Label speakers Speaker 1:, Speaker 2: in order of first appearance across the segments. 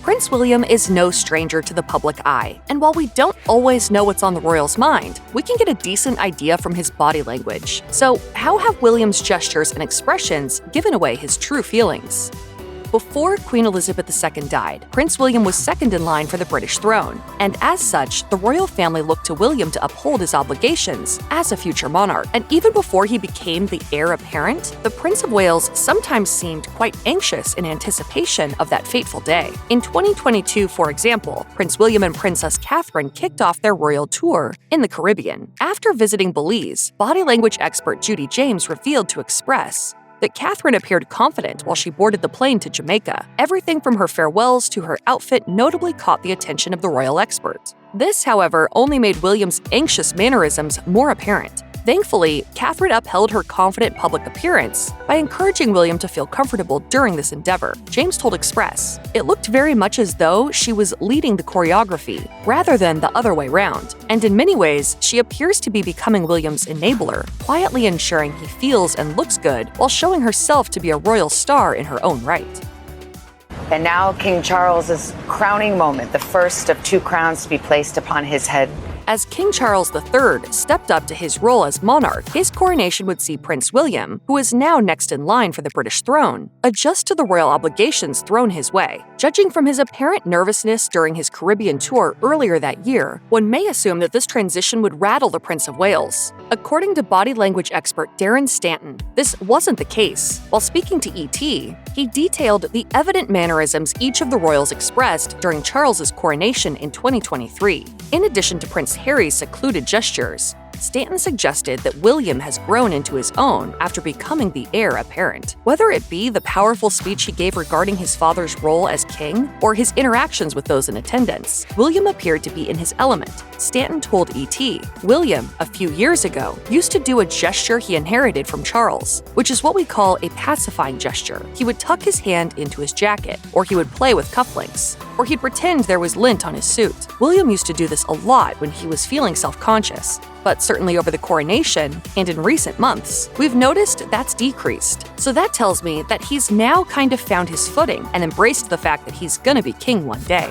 Speaker 1: Prince William is no stranger to the public eye, and while we don't always know what's on the royal's mind, we can get a decent idea from his body language. So, how have William's gestures and expressions given away his true feelings? Before Queen Elizabeth II died, Prince William was second in line for the British throne, and as such, the royal family looked to William to uphold his obligations as a future monarch. And even before he became the heir apparent, the Prince of Wales sometimes seemed quite anxious in anticipation of that fateful day. In 2022, for example, Prince William and Princess Catherine kicked off their royal tour in the Caribbean. After visiting Belize, body language expert Judy James revealed to Express that Catherine appeared confident while she boarded the plane to Jamaica. Everything from her farewells to her outfit notably caught the attention of the royal expert. This, however, only made William's anxious mannerisms more apparent. Thankfully, Catherine upheld her confident public appearance by encouraging William to feel comfortable during this endeavor. James told Express, "It looked very much as though she was leading the choreography, rather than the other way round, and in many ways, she appears to be becoming William's enabler, quietly ensuring he feels and looks good while showing herself to be a royal star in her own right."
Speaker 2: And now King Charles's crowning moment, the first of two crowns to be placed upon his head.
Speaker 1: As King Charles III stepped up to his role as monarch, his coronation would see Prince William, who is now next in line for the British throne, adjust to the royal obligations thrown his way. Judging from his apparent nervousness during his Caribbean tour earlier that year, one may assume that this transition would rattle the Prince of Wales. According to body language expert Darren Stanton, this wasn't the case. While speaking to ET, he detailed the evident mannerisms each of the royals expressed during Charles's coronation in 2023. In addition to Prince Harry's secluded gestures, Stanton suggested that William has grown into his own after becoming the heir apparent. Whether it be the powerful speech he gave regarding his father's role as king or his interactions with those in attendance, William appeared to be in his element. Stanton told ET, "William, a few years ago, used to do a gesture he inherited from Charles, which is what we call a pacifying gesture. He would tuck his hand into his jacket, or he would play with cufflinks, or he'd pretend there was lint on his suit. William used to do this a lot when he was feeling self-conscious. But certainly over the coronation, and in recent months, we've noticed that's decreased. So that tells me that he's now kind of found his footing and embraced the fact that he's gonna be king one day."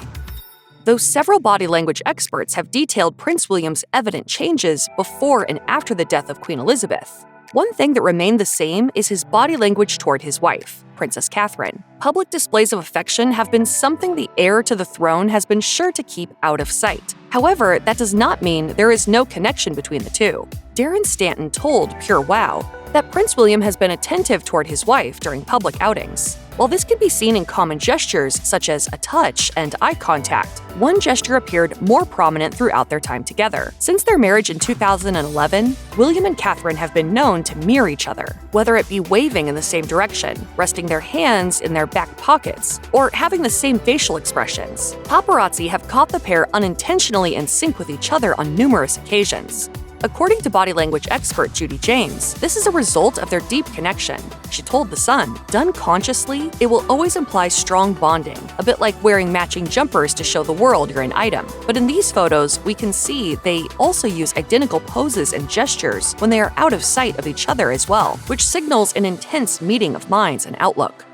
Speaker 1: Though several body language experts have detailed Prince William's evident changes before and after the death of Queen Elizabeth, one thing that remained the same is his body language toward his wife, Princess Catherine. Public displays of affection have been something the heir to the throne has been sure to keep out of sight. However, that does not mean there is no connection between the two. Darren Stanton told Pure Wow that Prince William has been attentive toward his wife during public outings. While this can be seen in common gestures such as a touch and eye contact, one gesture appeared more prominent throughout their time together. Since their marriage in 2011, William and Catherine have been known to mirror each other, whether it be waving in the same direction, resting their hands in their back pockets, or having the same facial expressions. Paparazzi have caught the pair unintentionally in sync with each other on numerous occasions. According to body language expert Judy James, this is a result of their deep connection. She told The Sun, "Done consciously, it will always imply strong bonding, a bit like wearing matching jumpers to show the world you're an item. But in these photos, we can see they also use identical poses and gestures when they are out of sight of each other as well, which signals an intense meeting of minds and outlook."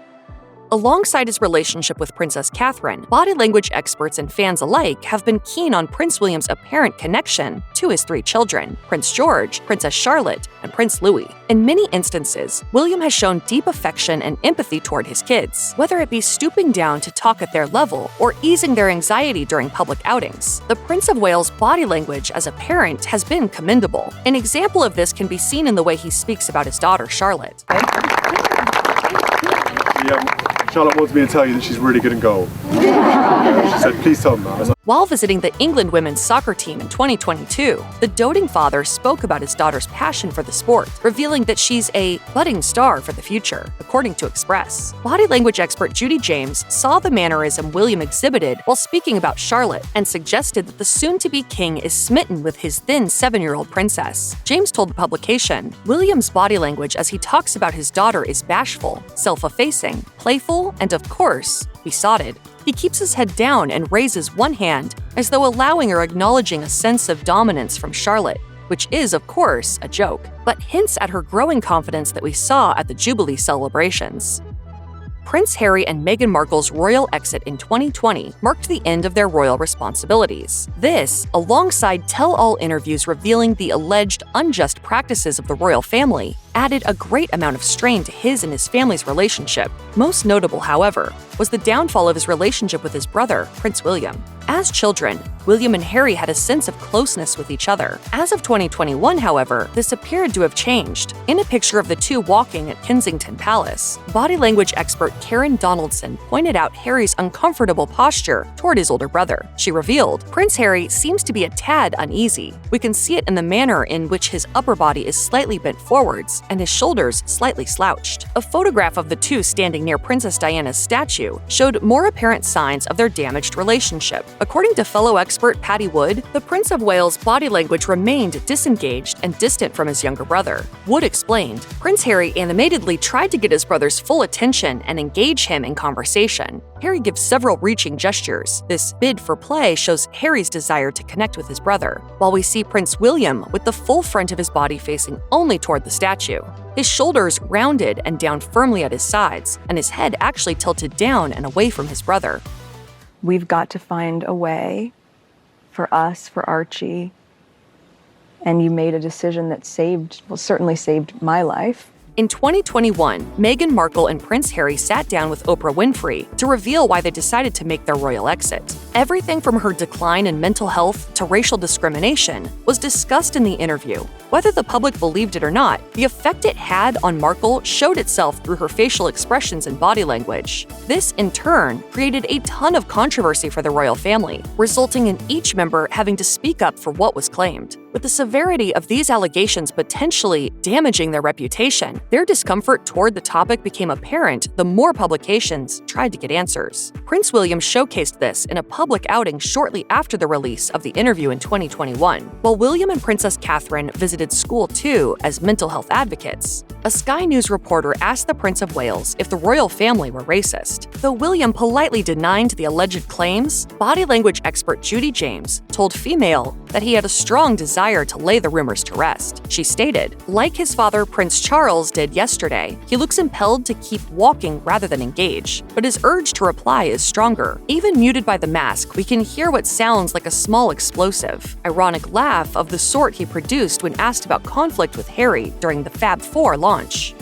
Speaker 1: Alongside his relationship with Princess Catherine, body language experts and fans alike have been keen on Prince William's apparent connection to his three children, Prince George, Princess Charlotte, and Prince Louis. In many instances, William has shown deep affection and empathy toward his kids, whether it be stooping down to talk at their level or easing their anxiety during public outings. The Prince of Wales' body language as a parent has been commendable. An example of this can be seen in the way he speaks about his daughter, Charlotte.
Speaker 3: Charlotte wants me to tell you that she's really good in goal. She said, "Please tell them that."
Speaker 1: While visiting the England women's soccer team in 2022, the doting father spoke about his daughter's passion for the sport, revealing that she's a budding star for the future, according to Express. Body language expert Judy James saw the mannerism William exhibited while speaking about Charlotte and suggested that the soon-to-be king is smitten with his thin 7-year-old princess. James told the publication, "William's body language as he talks about his daughter is bashful, self-effacing, playful, and of course, besotted. He keeps his head down and raises one hand as though allowing or acknowledging a sense of dominance from Charlotte, which is, of course, a joke, but hints at her growing confidence that we saw at the Jubilee celebrations." Prince Harry and Meghan Markle's royal exit in 2020 marked the end of their royal responsibilities. This, alongside tell-all interviews revealing the alleged unjust practices of the royal family, added a great amount of strain to his and his family's relationship. Most notable, however, was the downfall of his relationship with his brother, Prince William. As children, William and Harry had a sense of closeness with each other. As of 2021, however, this appeared to have changed. In a picture of the two walking at Kensington Palace, body language expert Karen Donaldson pointed out Harry's uncomfortable posture toward his older brother. She revealed, "Prince Harry seems to be a tad uneasy. We can see it in the manner in which his upper body is slightly bent forwards and his shoulders slightly slouched." A photograph of the two standing near Princess Diana's statue showed more apparent signs of their damaged relationship. According to fellow expert Patty Wood, the Prince of Wales' body language remained disengaged and distant from his younger brother. Wood explained, "Prince Harry animatedly tried to get his brother's full attention and engage him in conversation. Harry gives several reaching gestures. This bid for play shows Harry's desire to connect with his brother, while we see Prince William with the full front of his body facing only toward the statue. His shoulders rounded and down firmly at his sides, and his head actually tilted down and away from his brother."
Speaker 4: We've got to find a way for us, for Archie, and you made a decision that certainly saved my life.
Speaker 1: In 2021, Meghan Markle and Prince Harry sat down with Oprah Winfrey to reveal why they decided to make their royal exit. Everything from her decline in mental health to racial discrimination was discussed in the interview. Whether the public believed it or not, the effect it had on Markle showed itself through her facial expressions and body language. This, in turn, created a ton of controversy for the royal family, resulting in each member having to speak up for what was claimed. With the severity of these allegations potentially damaging their reputation, their discomfort toward the topic became apparent the more publications tried to get answers. Prince William showcased this in a public outing shortly after the release of the interview in 2021, while William and Princess Catherine visited school too as mental health advocates. A Sky News reporter asked the Prince of Wales if the royal family were racist. Though William politely denied the alleged claims, body language expert Judy James told Female that he had a strong desire to lay the rumors to rest. She stated, "Like his father Prince Charles did yesterday, he looks impelled to keep walking rather than engage, but his urge to reply is stronger. Even muted by the mask, we can hear what sounds like a small explosive, ironic laugh of the sort he produced when asked about conflict with Harry during the Fab Four launch."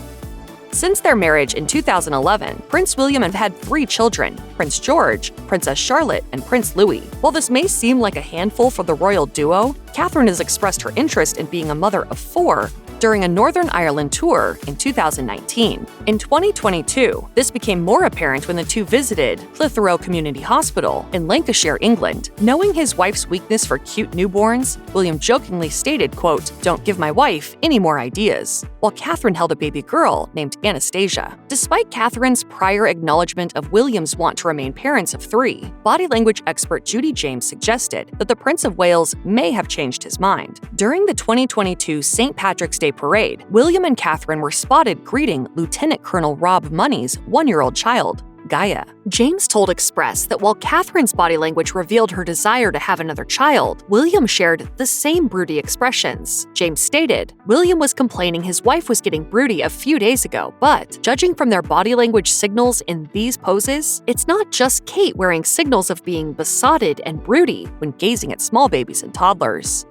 Speaker 1: Since their marriage in 2011, Prince William have had 3 children: Prince George, Princess Charlotte, and Prince Louis. While this may seem like a handful for the royal duo, Catherine has expressed her interest in being a mother of 4 during a Northern Ireland tour in 2019. In 2022, this became more apparent when the two visited Clitheroe Community Hospital in Lancashire, England. Knowing his wife's weakness for cute newborns, William jokingly stated, quote, "Don't give my wife any more ideas," while Catherine held a baby girl named Anastasia. Despite Catherine's prior acknowledgement of William's want to remain parents of 3, body language expert Judy James suggested that the Prince of Wales may have changed his mind. During the 2022 St. Patrick's Day parade, William and Catherine were spotted greeting Lieutenant Colonel Rob Money's 1-year-old child, Gaia. James told Express that while Catherine's body language revealed her desire to have another child, William shared the same broody expressions. James stated, "William was complaining his wife was getting broody a few days ago, but judging from their body language signals in these poses, it's not just Kate wearing signals of being besotted and broody when gazing at small babies and toddlers."